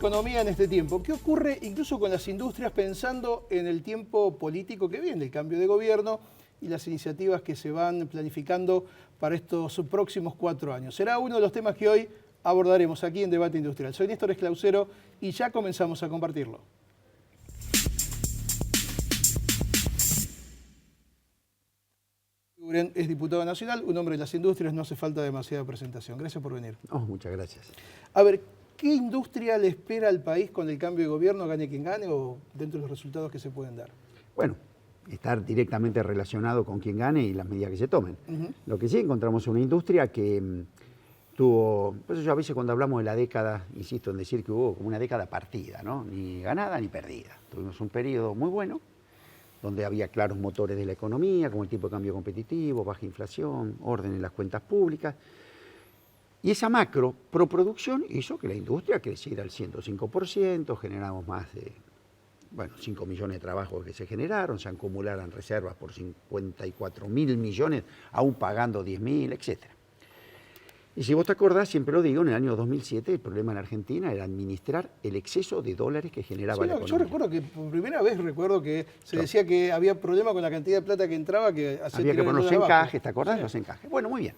economía en este tiempo. ¿Qué ocurre incluso con las industrias pensando en el tiempo político que viene, el cambio de gobierno y las iniciativas que se van planificando para estos próximos 4 años? Será uno de los temas que hoy abordaremos aquí en Debate Industrial. Soy Néstor Esclausero y ya comenzamos a compartirlo. Es diputado nacional, un hombre de las industrias, no hace falta demasiada presentación. Gracias por venir. Oh, muchas gracias. A ver, ¿qué industria le espera al país con el cambio de gobierno, gane quien gane, o dentro de los resultados que se pueden dar? Bueno, estar directamente relacionado con quien gane y las medidas que se tomen. Lo que sí encontramos una industria que tuvo, por eso yo a veces cuando hablamos de la década, insisto en decir que hubo como una década partida, ¿no? Ni ganada ni perdida. Tuvimos un periodo muy bueno, donde había claros motores de la economía, como el tipo de cambio competitivo, baja inflación, orden en las cuentas públicas. Y esa macro proproducción hizo que la industria creciera al 105%, generamos más de 5 millones de trabajos que se generaron, se acumularon reservas por 54.000 millones, aún pagando 10.000, etc. Y si vos te acordás, siempre lo digo, en el año 2007 el problema en Argentina era administrar el exceso de dólares que generaba la economía. Yo recuerdo que por primera vez que se decía que había problema con la cantidad de plata que entraba, que había que poner los encajes, ¿te acordás? Sí. Los encajes. Bueno, muy bien.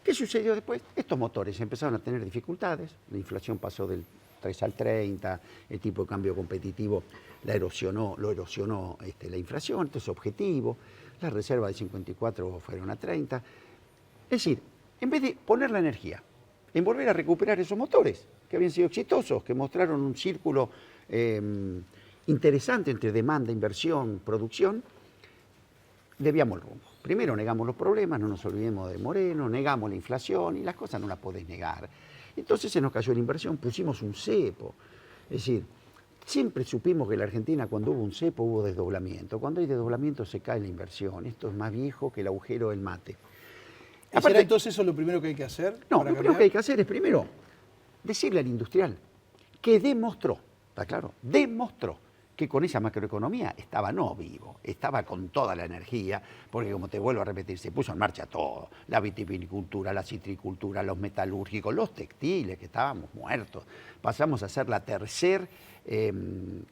¿Qué sucedió después? Estos motores empezaron a tener dificultades, la inflación pasó del 3 al 30, el tipo de cambio competitivo lo erosionó la inflación, esto es objetivo, las reservas de 54 fueron a 30. Es decir, en vez de poner la energía en volver a recuperar esos motores que habían sido exitosos, que mostraron un círculo interesante entre demanda, inversión, producción, desviamos el rumbo. Primero negamos los problemas, no nos olvidemos de Moreno, negamos la inflación y las cosas no las podés negar. Entonces se nos cayó la inversión, pusimos un cepo. Es decir, siempre supimos que en la Argentina cuando hubo un cepo hubo desdoblamiento. Cuando hay desdoblamiento se cae la inversión. Esto es más viejo que el agujero del mate. ¿Será entonces eso lo primero que hay que hacer? No, lo primero que hay que hacer es primero decirle al industrial que demostró, ¿está claro? Demostró que con esa macroeconomía estaba no vivo, estaba con toda la energía, porque como te vuelvo a repetir, se puso en marcha todo, la vitivinicultura, la citricultura, los metalúrgicos, los textiles, que estábamos muertos. Pasamos a hacer la tercera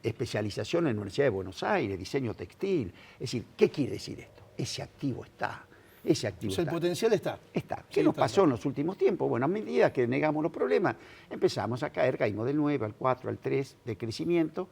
especialización en la Universidad de Buenos Aires, diseño textil. Es decir, ¿qué quiere decir esto? Ese activo está. Ese activo el potencial está. Está. ¿Qué nos pasó en los últimos tiempos? Bueno, a medida que negamos los problemas, empezamos a caer, caímos del 9 al 4, al 3 de crecimiento.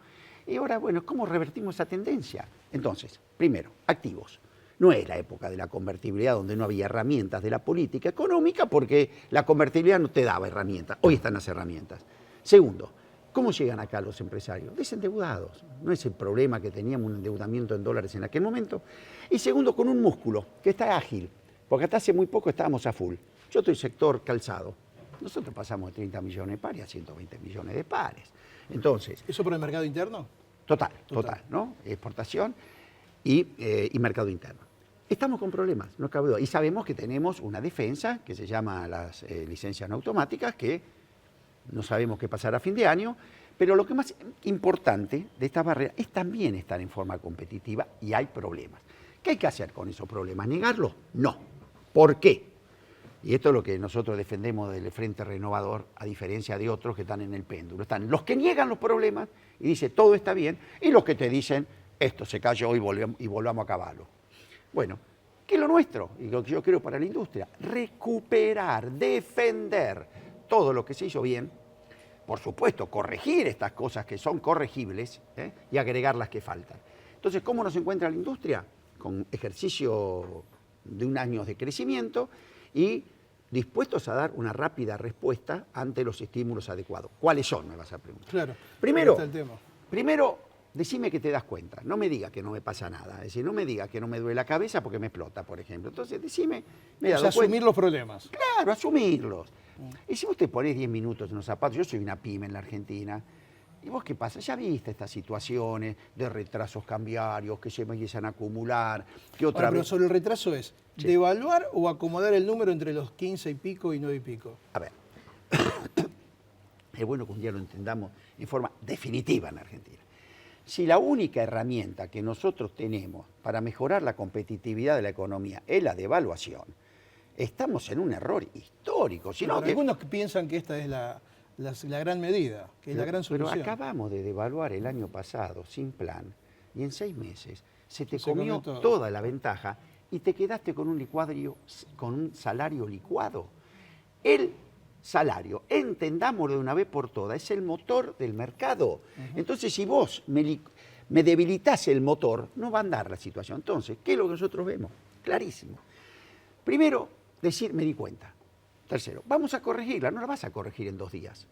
Y ahora, bueno, ¿cómo revertimos esa tendencia? Entonces, primero, activos. No es la época de la convertibilidad donde no había herramientas de la política económica porque la convertibilidad no te daba herramientas. Hoy están las herramientas. Segundo, ¿cómo llegan acá los empresarios? Desendeudados. No es el problema que teníamos un endeudamiento en dólares en aquel momento. Y segundo, con un músculo que está ágil, porque hasta hace muy poco estábamos a full. Yo estoy sector calzado. Nosotros pasamos de 30 millones de pares a 120 millones de pares. Entonces, ¿eso por el mercado interno? Total, ¿no? Exportación y mercado interno. Estamos con problemas, no cabe duda. Y sabemos que tenemos una defensa que se llama las licencias no automáticas, que no sabemos qué pasará a fin de año, pero lo que más importante de esta barrera es también estar en forma competitiva y hay problemas. ¿Qué hay que hacer con esos problemas? ¿Negarlos? No. ¿Por qué? Y esto es lo que nosotros defendemos del Frente Renovador, a diferencia de otros que están en el péndulo. Están los que niegan los problemas y dicen todo está bien, y los que te dicen esto se cayó y volvamos a cavarlo. Bueno, ¿qué es lo nuestro? Y lo que yo creo para la industria, recuperar, defender todo lo que se hizo bien, por supuesto, corregir estas cosas que son corregibles y agregar las que faltan. Entonces, ¿cómo nos encuentra la industria? Con ejercicio de un año de crecimiento y dispuestos a dar una rápida respuesta ante los estímulos adecuados. ¿Cuáles son? Me vas a preguntar. Claro. Primero, decime que te das cuenta. No me digas que no me pasa nada. Es decir, no me digas que no me duele la cabeza porque me explota, por ejemplo. Entonces, decime, me he dado cuenta. Asumir los problemas. Claro, asumirlos. Y si vos te ponés 10 minutos en los zapatos, yo soy una pyme en la Argentina, ¿y vos qué pasa? Ya viste estas situaciones de retrasos cambiarios que se empiezan a acumular. Que otra pero vez... sobre el retraso es, sí, ¿devaluar o acomodar el número entre los 15 y pico y 9 y pico? A ver, es bueno que un día lo entendamos en forma definitiva en Argentina. Si la única herramienta que nosotros tenemos para mejorar la competitividad de la economía es la devaluación, estamos en un error histórico. Algunos piensan que esta es la la gran medida, que es la gran Pero solución. acabamos de devaluar el año pasado sin plan y en 6 meses se te Se comió comió todo. toda la ventaja y te quedaste con un salario licuado. El salario, entendámoslo de una vez por todas, es el motor del mercado. Entonces, si vos me debilitás el motor, no va a andar la situación. Entonces, ¿qué es lo que nosotros vemos? Clarísimo. Primero, decir, me di cuenta. Tercero, vamos a corregirla, no la vas a corregir en 2 días.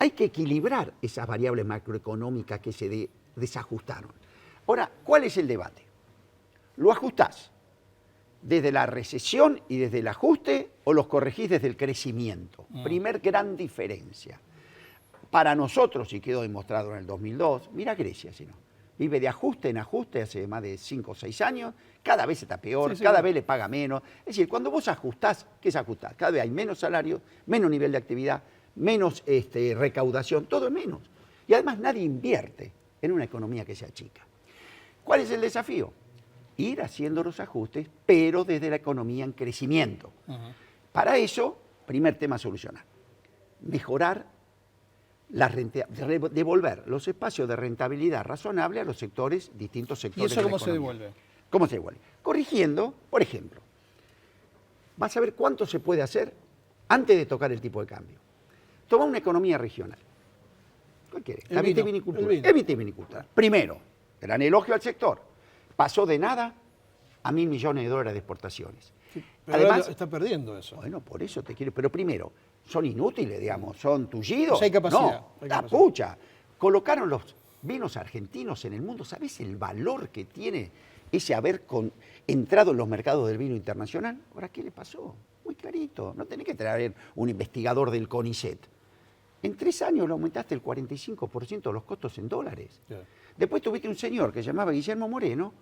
Hay que equilibrar esas variables macroeconómicas que se desajustaron. Ahora, ¿cuál es el debate? ¿Lo ajustás desde la recesión y desde el ajuste o los corregís desde el crecimiento? Primer gran diferencia. Para nosotros, y quedó demostrado en el 2002, mira Grecia, si no. Vive de ajuste en ajuste hace más de 5 o 6 años, cada vez está peor, Sí, sí, cada claro. vez le paga menos. Es decir, cuando vos ajustás, ¿qué es ajustar? Cada vez hay menos salario, menos nivel de actividad, menos recaudación, todo es menos. Y además nadie invierte en una economía que sea chica. ¿Cuál es el desafío? Ir haciendo los ajustes, pero desde la economía en crecimiento. Para eso, primer tema a solucionar, mejorar devolver los espacios de rentabilidad razonable a los distintos ¿Y sectores eso de la cómo se economía. devuelve? ¿Cómo se devuelve? Corrigiendo, por ejemplo, vas a ver cuánto se puede hacer antes de tocar el tipo de cambio. Toma una economía regional. ¿Cuál quiere? El La vino, vitivinicultura. el vino. El vitivinicultura. Primero, gran elogio al sector. Pasó de nada a $1.000 millones de exportaciones. Pero Además, ahora está perdiendo eso. bueno, por eso te quiero. Pero primero, son inútiles, digamos, son tullidos. O sea, hay capacidad, No, hay la capacidad. pucha. Colocaron los vinos argentinos en el mundo. ¿Sabés el valor que tiene ese haber entrado en los mercados del vino internacional? Ahora, ¿qué le pasó? Muy clarito. No tenés que traer un investigador del CONICET. En 3 años le aumentaste el 45% de los costos en dólares. Claro. Después tuviste un señor que se llamaba Guillermo Moreno,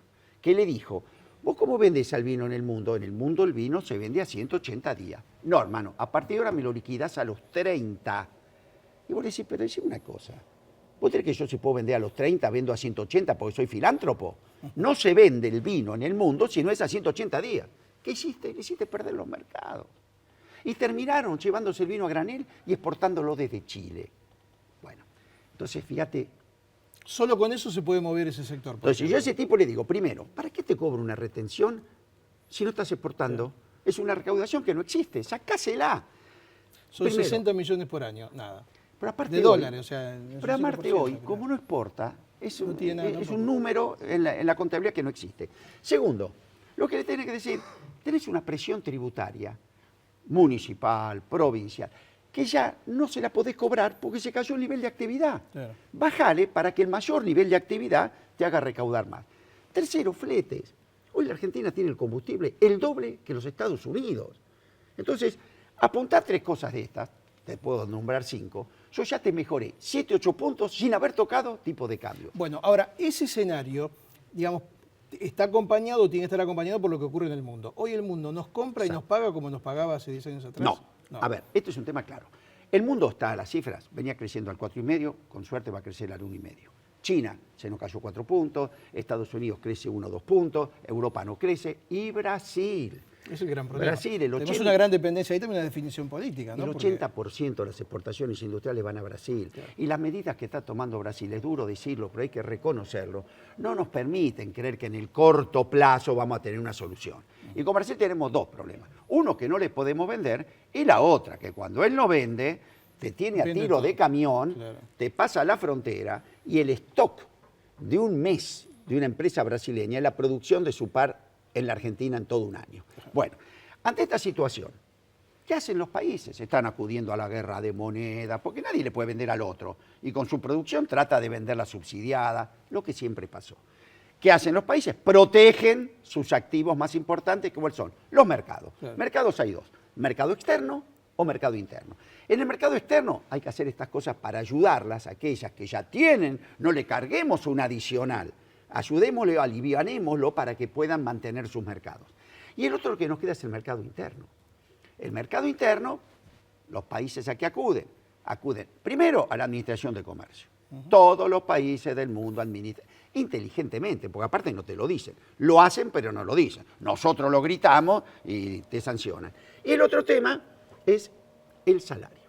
que le dijo, ¿vos cómo vendés al vino en el mundo? En el mundo el vino se vende a 180 días. No, hermano, a partir de ahora me lo liquidás a los 30. Y vos le decís, pero decime una cosa. ¿Vos crees que yo si puedo vender a los 30, vendo a 180 porque soy filántropo? No se vende el vino en el mundo si no es a 180 días. ¿Qué hiciste? Le hiciste perder los mercados. Y terminaron llevándose el vino a granel y exportándolo desde Chile. Bueno, entonces fíjate. Solo con eso se puede mover ese sector. por Entonces yo a ejemplo. ese tipo le digo, primero, ¿para qué te cobro una retención si no estás exportando? Es una recaudación que no existe, sacásela. Son primero. 60 millones por año, nada. Pero aparte De dólares, o sea. es Pero un aparte 5%, hoy, creo. como no exporta, es No un, tiene nada es tampoco. un número en la contabilidad que no existe. Segundo, lo que le tenés que decir, tenés una presión tributaria municipal, provincial, que ya no se la podés cobrar porque se cayó el nivel de actividad. Claro. Bájale para que el mayor nivel de actividad te haga recaudar más. Tercero, fletes. Hoy la Argentina tiene el combustible el doble que los Estados Unidos. Entonces, apuntar 3 cosas de estas, te puedo nombrar 5, yo ya te mejoré 7, 8 puntos sin haber tocado tipo de cambio. Bueno, ahora, ese escenario, digamos, está acompañado, tiene que estar acompañado por lo que ocurre en el mundo. Hoy el mundo nos compra y nos paga como nos pagaba hace 10 años atrás. No. A ver, esto es un tema claro. El mundo está a las cifras, venía creciendo al 4,5, con suerte va a crecer al 1,5. China se nos cayó 4 puntos, Estados Unidos crece 1 o 2 puntos, Europa no crece y Brasil. Es el gran problema. Brasil, el Tenemos 80. una gran dependencia, ahí también una definición política, ¿no? El Porque- 80% de las exportaciones industriales van a Brasil. Claro. Y las medidas que está tomando Brasil, es duro decirlo, pero hay que reconocerlo, no nos permiten creer que en el corto plazo vamos a tener una solución. Y con Brasil tenemos 2 problemas. Uno, que no le podemos vender, y la otra, que cuando él no vende, te tiene a Vende tiro todo. de camión, Claro. te pasa la frontera y el stock de un mes de una empresa brasileña es la producción de su par en la Argentina en todo un año. Bueno, ante esta situación, ¿qué hacen los países? Están acudiendo a la guerra de moneda, porque nadie le puede vender al otro. Y con su producción trata de venderla subsidiada, lo que siempre pasó. ¿Qué hacen los países? Protegen sus activos más importantes, que son los mercados. Claro. Mercados hay 2, mercado externo o mercado interno. En el mercado externo hay que hacer estas cosas para ayudarlas, aquellas que ya tienen, no le carguemos un adicional, ayudémosle, alivianémoslo para que puedan mantener sus mercados. Y el otro que nos queda es el mercado interno. El mercado interno, los países a que acuden primero a la Administración de Comercio. Todos los países del mundo administran inteligentemente, porque aparte no te lo dicen. Lo hacen, pero no lo dicen. Nosotros lo gritamos y te sancionan. Y el otro tema es el salario.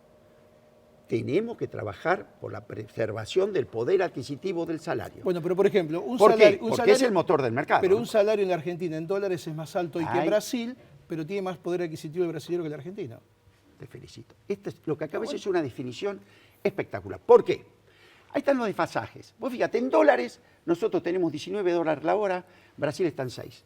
tenemos que trabajar por la preservación del poder adquisitivo del salario. Bueno, pero por ejemplo, ¿Por qué? Porque es el motor del mercado. Pero ¿no? un salario en la Argentina en dólares es más alto que en Brasil, pero tiene más poder adquisitivo el brasileño que el argentino. Te felicito. Lo que acabas es una definición espectacular. ¿Por qué? Ahí están los desfasajes. Vos fíjate, en dólares nosotros tenemos $19 la hora, Brasil está en 6.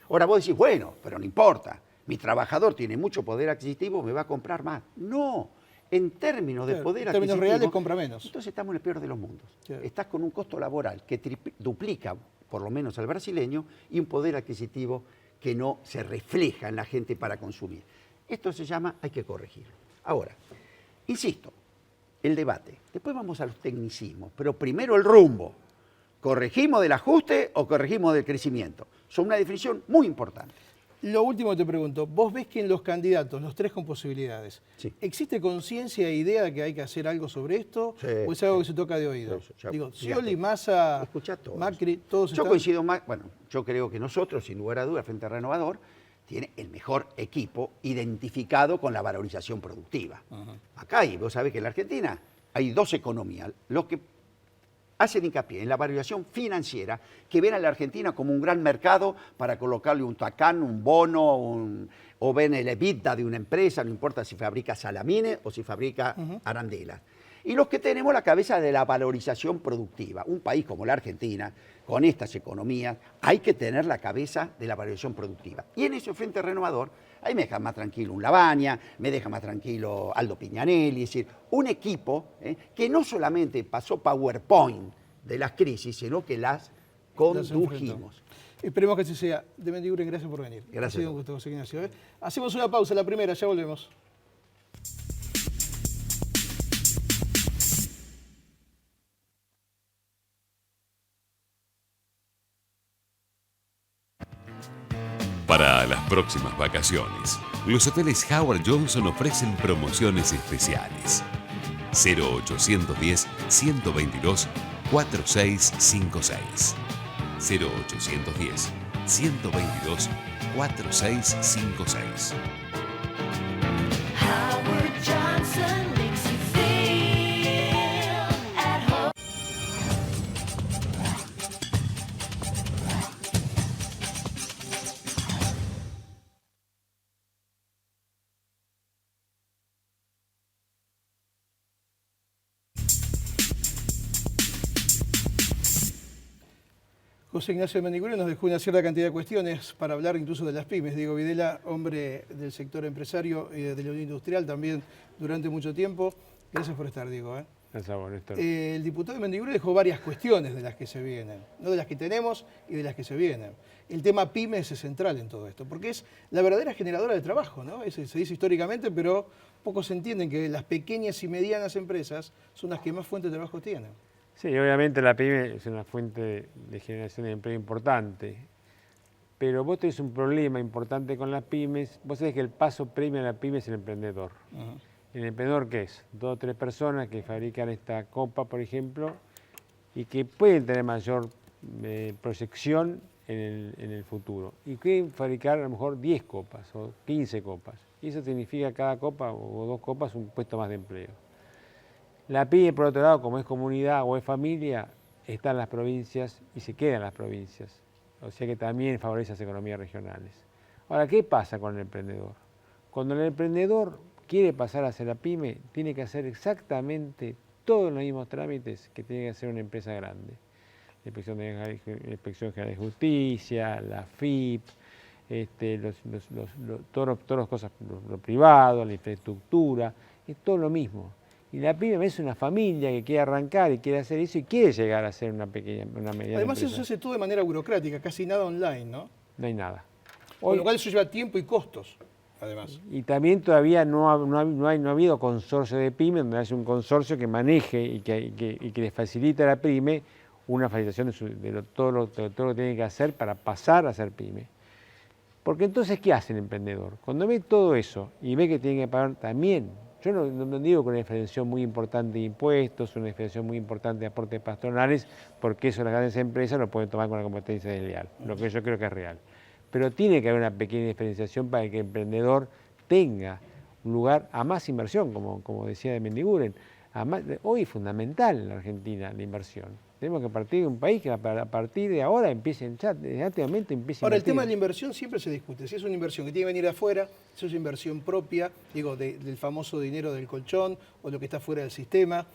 Ahora vos decís, bueno, pero no importa, mi trabajador tiene mucho poder adquisitivo, me va a comprar más. No, en términos de poder adquisitivo... En términos reales compra menos. Entonces estamos en el peor de los mundos. Claro. Estás con un costo laboral que duplica, por lo menos al brasileño, y un poder adquisitivo que no se refleja en la gente para consumir. Esto se llama, hay que corregirlo. Ahora, insisto, el debate. Después vamos a los tecnicismos, pero primero el rumbo. ¿Corregimos del ajuste o corregimos del crecimiento? Son una definición muy importante. Lo último que te pregunto, vos ves que en los candidatos, los tres con posibilidades, Sí. ¿existe conciencia e idea de que hay que hacer algo sobre esto? Sí, ¿O es algo sí. que se toca de oído? Sí, sí, Digo, fíjate. Scioli, Massa, Escuchá todos. Macri, todos Yo están... coincido más, bueno, yo creo que nosotros, sin lugar a dudas, Frente Renovador, tiene el mejor equipo identificado con la valorización productiva. Acá hay, vos sabés que en la Argentina hay dos economías. Los que hacen hincapié en la valorización financiera, que ven a la Argentina como un gran mercado para colocarle un tacán, un bono, o ven el EBITDA de una empresa, no importa si fabrica salamines o si fabrica arandelas. Y los que tenemos la cabeza de la valorización productiva. Un país como la Argentina, con estas economías, hay que tener la cabeza de la valorización productiva. Y en ese Frente Renovador, ahí me deja más tranquilo un Lavagna, me deja más tranquilo Aldo Piñanelli, es decir, un equipo que no solamente pasó PowerPoint de las crisis, sino que las condujimos. Esperemos que así sea. De Mendiguren, gracias por venir. Gracias. Ha sido un gusto, José Ignacio. Hacemos una pausa, la primera, ya volvemos. Para las próximas vacaciones, los hoteles Howard Johnson ofrecen promociones especiales. 0810-122-4656. 0810-122-4656. Howard Johnson makes you feel at home. José Ignacio de Mendiguren nos dejó una cierta cantidad de cuestiones para hablar incluso de las pymes. Diego Videla, hombre del sector empresario y de la Unión Industrial también durante mucho tiempo. Gracias por estar, Diego. Gracias a vos, Néstor. El diputado de Mendiguren dejó varias cuestiones de las que se vienen, no de las que tenemos y de las que se vienen. El tema pymes es central en todo esto, porque es la verdadera generadora de trabajo, ¿no? Se dice históricamente, pero pocos entienden que las pequeñas y medianas empresas son las que más fuentes de trabajo tienen. Sí, obviamente la pyme es una fuente de generación de empleo importante, pero vos tenés un problema importante con las pymes. Vos sabés que el paso premio a la pyme es el emprendedor. ¿El emprendedor qué es? 2 o 3 personas que fabrican esta copa, por ejemplo, y que pueden tener mayor proyección en el futuro. Y pueden fabricar a lo mejor 10 copas o 15 copas. Y eso significa cada copa o 2 copas un puesto más de empleo. La pyme, por otro lado, como es comunidad o es familia, está en las provincias y se queda en las provincias. O sea que también favorece las economías regionales. Ahora, ¿qué pasa con el emprendedor? Cuando el emprendedor quiere pasar a ser la pyme, tiene que hacer exactamente todos los mismos trámites que tiene que hacer una empresa grande. La Inspección General de Justicia, la FIP, todas las cosas, lo privado, la infraestructura, es todo lo mismo. Y la pyme es una familia que quiere arrancar y quiere hacer eso y quiere llegar a ser una mediana Además empresa. eso se hace todo de manera burocrática, casi nada online, ¿no? No hay nada. Con lo cual eso lleva tiempo y costos, además. Y también todavía no ha habido consorcio de pyme, donde haya un consorcio que maneje y que le facilite a la pyme una facilitación de todo lo que tiene que hacer para pasar a ser pyme. Porque entonces, ¿qué hace el emprendedor? Cuando ve todo eso y ve que tiene que pagar también, yo no digo con una diferenciación muy importante de impuestos, una diferenciación muy importante de aportes patronales, porque eso las grandes empresas lo pueden tomar con la competencia desleal, lo que yo creo que es real. Pero tiene que haber una pequeña diferenciación para que el emprendedor tenga un lugar a más inversión, como decía de Mendiguren. Además, hoy es fundamental en la Argentina la inversión. Tenemos que partir de un país que a partir de ahora empiece ya, desde este momento empiece a Ahora, el invertir. tema de la inversión siempre se discute. Si es una inversión que tiene que venir de afuera, si es una inversión propia, digo, del famoso dinero del colchón o lo que está fuera del sistema.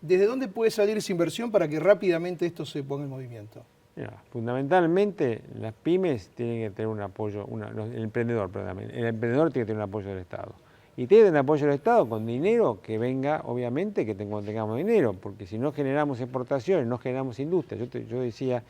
¿Desde dónde puede salir esa inversión para que rápidamente esto se ponga en movimiento? Mira, fundamentalmente las pymes tienen que tener un apoyo, el emprendedor tiene que tener un apoyo del Estado. Y tiene que tener un apoyo del Estado con dinero que venga, obviamente, cuando tengamos dinero, porque si no generamos exportaciones, no generamos industria. Yo decía,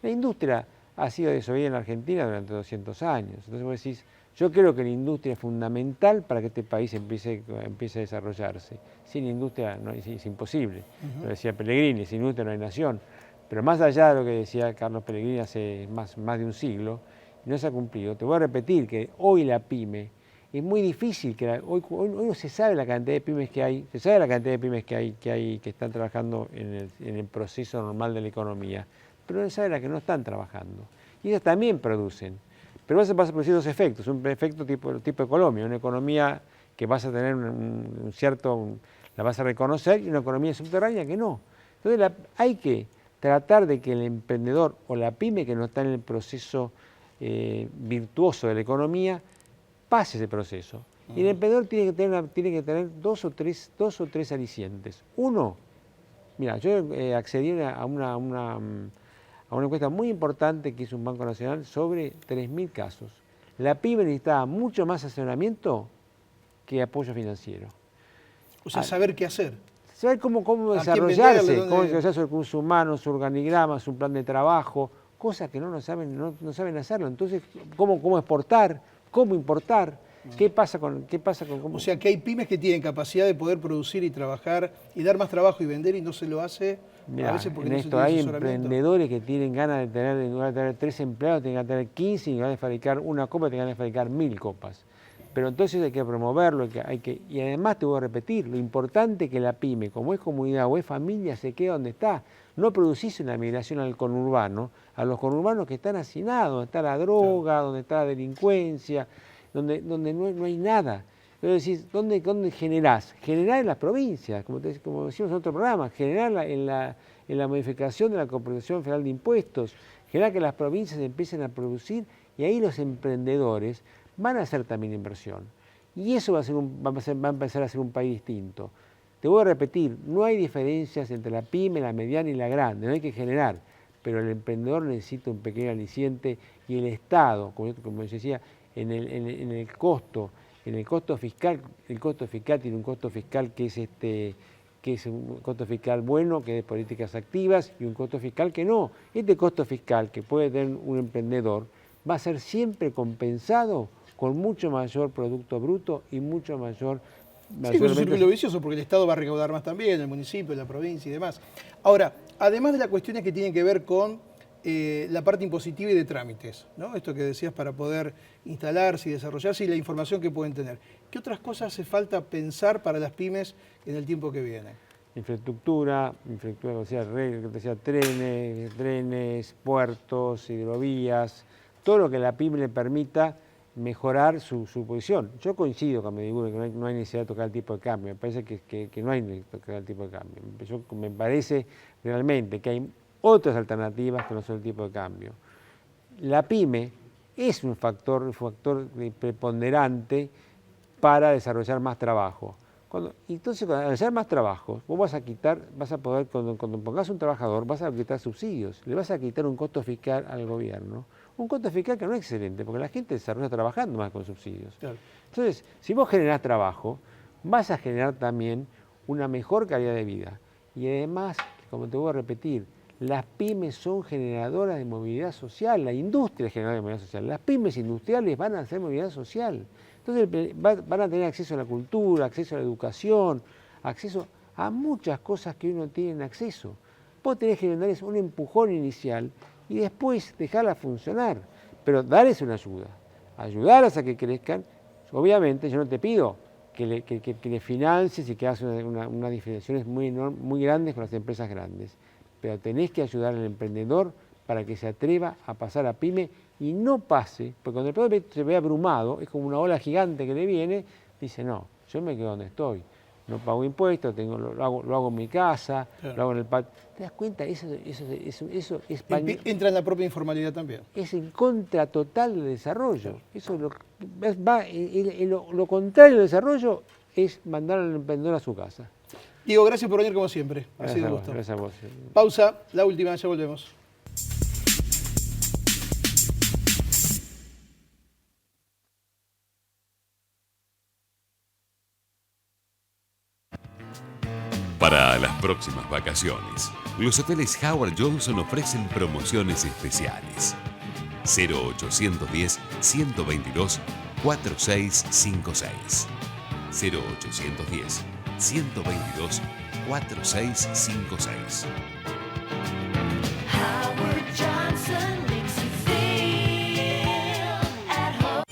la industria ha sido desoída en la Argentina durante 200 años. Entonces vos decís, yo creo que la industria es fundamental para que este país empiece a desarrollarse. Sin industria es imposible. Lo decía Pellegrini, sin industria no hay nación. Pero más allá de lo que decía Carlos Pellegrini hace más de un siglo, no se ha cumplido. Te voy a repetir que hoy la pyme es muy difícil, hoy no se sabe la cantidad de pymes que hay, se sabe la cantidad de pymes que están trabajando en el proceso normal de la economía, pero no se sabe la que no están trabajando. Y ellas también producen. Pero vas a producir dos efectos, un efecto tipo Colombia, una economía que vas a tener la vas a reconocer, y una economía subterránea que no. Entonces hay que tratar de que el emprendedor o la pyme que no está en el proceso virtuoso de la economía pase ese proceso. Y el emprendedor tiene que tener dos o tres alicientes. Uno, mira, yo accedí a una encuesta muy importante que hizo un Banco Nacional sobre 3.000 casos. La pyme necesitaba mucho más asesoramiento que apoyo financiero. O sea, saber qué hacer. Saber cómo ¿A quién desarrollarse, venderle? cómo desarrollar su recursos humanos, su organigrama, su plan de trabajo, cosas que no saben hacerlo. Entonces, cómo exportar, cómo importar, qué pasa con cómo. O sea, que hay pymes que tienen capacidad de poder producir y trabajar y dar más trabajo y vender y no se lo hace Mirá, a veces porque en no se esto tiene hay asesoramiento. emprendedores que tienen ganas de tener, en lugar de tener 3 empleados, tienen que tener 15 y en lugar de fabricar una copa, tienen que fabricar 1000 copas. Pero entonces hay que promoverlo, y además te voy a repetir, lo importante es que la pyme, como es comunidad o es familia, se quede donde está. No producís una migración al conurbano, a los conurbanos que están hacinados, donde está la droga, donde está la delincuencia, donde no hay nada. Pero decís, ¿dónde generás? Generar en las provincias, como decíamos en otro programa, generar en la modificación de la Corporación Federal de Impuestos, generar que las provincias empiecen a producir y ahí los emprendedores van a hacer también inversión. Y eso va a empezar a ser un país distinto. Te voy a repetir, no hay diferencias entre la pyme, la mediana y la grande, no hay que generar, pero el emprendedor necesita un pequeño aliciente y el Estado, como yo decía, en el costo fiscal, el costo fiscal tiene un costo fiscal que es un costo fiscal bueno, que es de políticas activas, y un costo fiscal que no. Este costo fiscal que puede tener un emprendedor va a ser siempre compensado con mucho mayor Producto Bruto y mucho mayor... Sí, es un círculo vicioso porque el Estado va a recaudar más también, el municipio, la provincia y demás. Ahora, además de las cuestiones que tienen que ver con la parte impositiva y de trámites, ¿no? Esto que decías para poder instalarse y desarrollarse y la información que pueden tener. ¿Qué otras cosas hace falta pensar para las pymes en el tiempo que viene? Infraestructura, o sea, trenes, puertos, hidrovías, todo lo que la pyme le permita mejorar su posición. Yo coincido con Medigure que no hay necesidad de tocar el tipo de cambio, me parece que no hay necesidad de tocar el tipo de cambio. Me parece realmente que hay otras alternativas que no son el tipo de cambio. La pyme es un factor preponderante para desarrollar más trabajo. Entonces, al hacer más trabajo, vos vas a poder, cuando pongas un trabajador, vas a quitar subsidios, le vas a quitar un costo fiscal al gobierno. Un costo fiscal que no es excelente, porque la gente desarrolla trabajando más con subsidios. Claro. Entonces, si vos generás trabajo, vas a generar también una mejor calidad de vida. Y además, como te voy a repetir, las pymes son generadoras de movilidad social, la industria es generadora de movilidad social. Las pymes industriales van a hacer movilidad social. Entonces van a tener acceso a la cultura, acceso a la educación, acceso a muchas cosas que hoy no tienen acceso. Vos tenés que darles un empujón inicial y después dejarla funcionar, pero darles una ayuda, ayudarlas a que crezcan. Obviamente yo no te pido que le financies y que hagas unas diferenciaciones muy grandes con las empresas grandes, pero tenés que ayudar al emprendedor para que se atreva a pasar a pyme y no pase, porque cuando el emprendedor se ve abrumado, es como una ola gigante que le viene, dice, no, yo me quedo donde estoy. no pago impuestos, lo hago en mi casa, Claro. lo hago en el patio. ¿Te das cuenta? Eso es Entra en la propia informalidad también. es en contra total del desarrollo. Eso lo contrario del desarrollo es mandar al emprendedor a su casa. Diego, gracias por venir como siempre. Ha sido un gusto. Gracias a vos. Pausa, la última, ya volvemos. Para las próximas vacaciones, los hoteles Howard Johnson ofrecen promociones especiales. 0810-122-4656. 0810-122-4656. Howard Johnson makes you feel at home.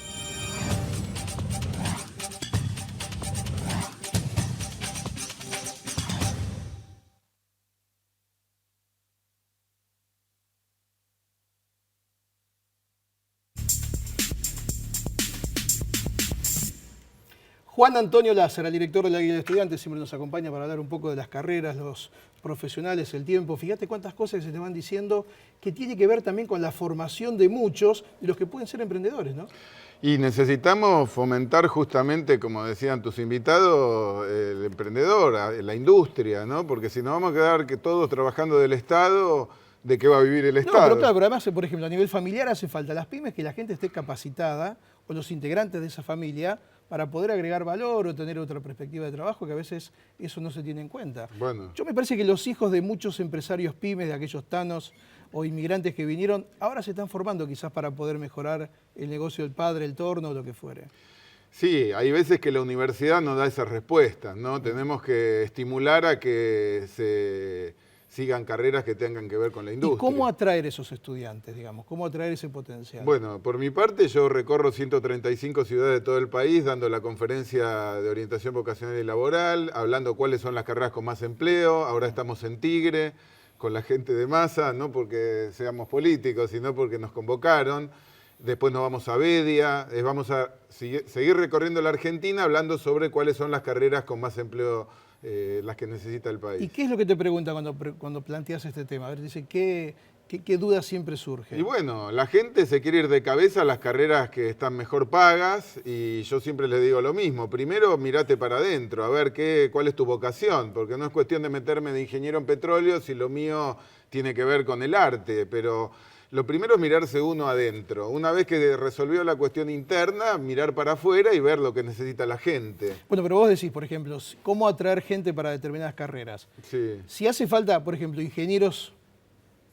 Juan Antonio Lázara, el director de la Guía de Estudiantes, siempre nos acompaña para hablar un poco de las carreras, los profesionales, el tiempo. Fíjate cuántas cosas se te van diciendo que tiene que ver también con la formación de muchos de los que pueden ser emprendedores, ¿no? Y necesitamos fomentar justamente, como decían tus invitados, el emprendedor, la industria, ¿no? Porque si nos vamos a quedar que todos trabajando del Estado, ¿de qué va a vivir el No, Estado? pero claro, pero además, por ejemplo, a nivel familiar hace falta las pymes que la gente esté capacitada, o los integrantes de esa familia, para poder agregar valor o tener otra perspectiva de trabajo, que a veces eso no se tiene en cuenta. Bueno. Yo me parece que los hijos de muchos empresarios pymes, de aquellos tanos o inmigrantes que vinieron, ahora se están formando quizás para poder mejorar el negocio del padre, el torno o lo que fuere. Sí, hay veces que la universidad no da esas respuestas, ¿no? Tenemos que estimular a que se sigan carreras que tengan que ver con la industria. ¿Y cómo atraer esos estudiantes, digamos? ¿Cómo atraer ese potencial? Bueno, por mi parte yo recorro 135 ciudades de todo el país dando la conferencia de orientación vocacional y laboral, hablando cuáles son las carreras con más empleo. Ahora estamos en Tigre con la gente de Massa, no porque seamos políticos, sino porque nos convocaron. Después nos vamos a Bedia, vamos a seguir recorriendo la Argentina hablando sobre cuáles son las carreras con más empleo, las que necesita el país. ¿Y qué es lo que te pregunta cuando planteas este tema? A ver, dice, ¿qué duda siempre surge? Y bueno, la gente se quiere ir de cabeza a las carreras que están mejor pagas y yo siempre les digo lo mismo. Primero, mirate para adentro, a ver cuál es tu vocación, porque no es cuestión de meterme de ingeniero en petróleo si lo mío tiene que ver con el arte, pero lo primero es mirarse uno adentro. Una vez que resolvió la cuestión interna, mirar para afuera y ver lo que necesita la gente. Bueno, pero vos decís, por ejemplo, cómo atraer gente para determinadas carreras. Sí. Si hace falta, por ejemplo, ingenieros,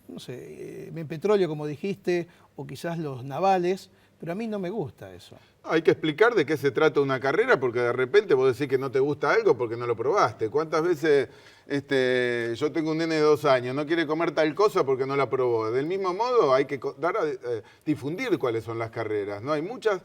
no sé, en petróleo, como dijiste, o quizás los navales, pero a mí no me gusta eso. Hay que explicar de qué se trata una carrera, porque de repente vos decís que no te gusta algo porque no lo probaste. ¿Cuántas veces yo tengo un nene de 2 años, no quiere comer tal cosa porque no la probó? Del mismo modo hay que difundir cuáles son las carreras, ¿no? Hay muchas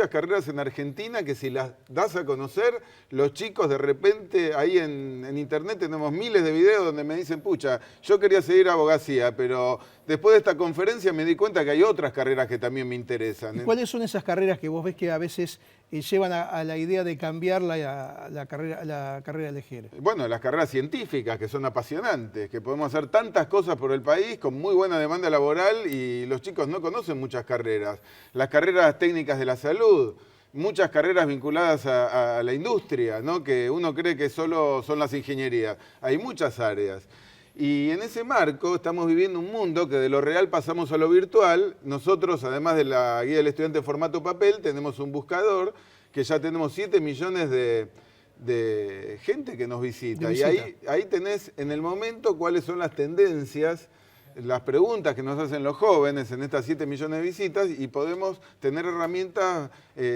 carreras en Argentina que si las das a conocer, los chicos de repente, ahí en internet tenemos miles de videos donde me dicen, pucha, yo quería seguir abogacía, pero después de esta conferencia me di cuenta que hay otras carreras que también me interesan. ¿Y cuáles son esas carreras que vos ves que a veces llevan a la idea de cambiar la carrera a elegir? Bueno, las carreras científicas, que son apasionantes, que podemos hacer tantas cosas por el país con muy buena demanda laboral y los chicos no conocen muchas carreras. Las carreras técnicas de la salud, muchas carreras vinculadas a la industria, ¿no? Que uno cree que solo son las ingenierías. Hay muchas áreas. Y en ese marco estamos viviendo un mundo que de lo real pasamos a lo virtual. Nosotros, además de la guía del estudiante en formato papel, tenemos un buscador que ya tenemos 7 millones de gente que nos visita. Y ahí tenés en el momento cuáles son las tendencias, las preguntas que nos hacen los jóvenes en estas 7 millones de visitas y podemos tener herramientas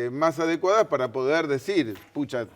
más adecuadas para poder decir, pucha,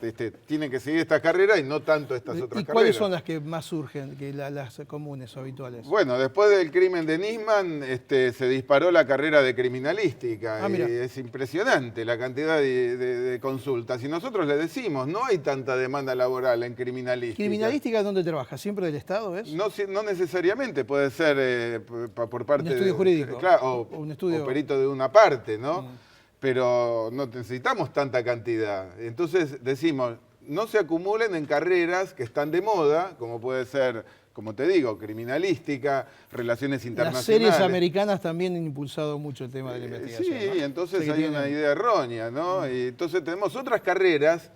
tienen que seguir esta carrera y no tanto estas otras carreras. ¿Y cuáles son las que más surgen, las comunes o habituales? Bueno, después del crimen de Nisman se disparó la carrera de criminalística y es impresionante la cantidad de consultas. Y nosotros le decimos, no hay tanta demanda laboral en criminalística. ¿Criminalística dónde trabaja? ¿Siempre del Estado es? No necesariamente, puede ser por parte un estudio jurídico. Claro, o un estudio... o perito de una parte, ¿no? Pero no necesitamos tanta cantidad. Entonces decimos, no se acumulen en carreras que están de moda, como puede ser, como te digo, criminalística, relaciones Las internacionales. series americanas también han impulsado mucho el tema de la investigación. Sí, ¿no? entonces Sé que hay tienen- una idea errónea, ¿no? Y entonces tenemos otras carreras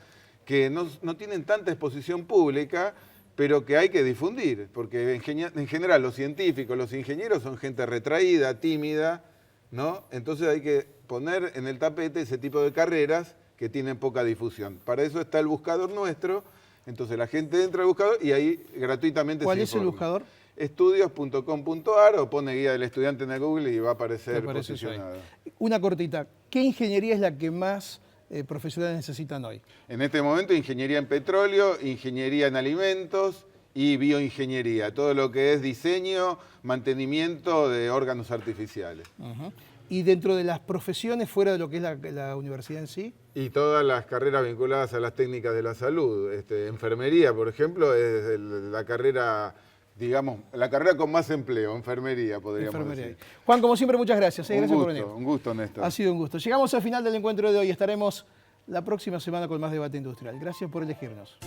que no tienen tanta exposición pública, pero que hay que difundir, porque en general los científicos, los ingenieros son gente retraída, tímida, ¿no? Entonces hay que poner en el tapete ese tipo de carreras que tienen poca difusión. Para eso está el buscador nuestro, entonces la gente entra al buscador y ahí gratuitamente ¿Cuál se es el informa. buscador? Estudios.com.ar o pone guía del estudiante en el Google y va a aparecer Aparece eso ahí. posicionado. Una cortita. ¿Qué ingeniería es la que más profesionales necesitan hoy? En este momento, ingeniería en petróleo, ingeniería en alimentos y bioingeniería. Todo lo que es diseño, mantenimiento de órganos artificiales. Ujú. Y dentro de las profesiones, fuera de lo que es la universidad en sí, Y todas las carreras vinculadas a las técnicas de la salud. Enfermería, por ejemplo, es la carrera, digamos, la carrera con más empleo, enfermería, podríamos enfermería. decir. Juan, como siempre, muchas gracias. Gracias por venir. Un gusto, Néstor. Ha sido un gusto. Llegamos al final del encuentro de hoy. Estaremos la próxima semana con más debate industrial. Gracias por elegirnos.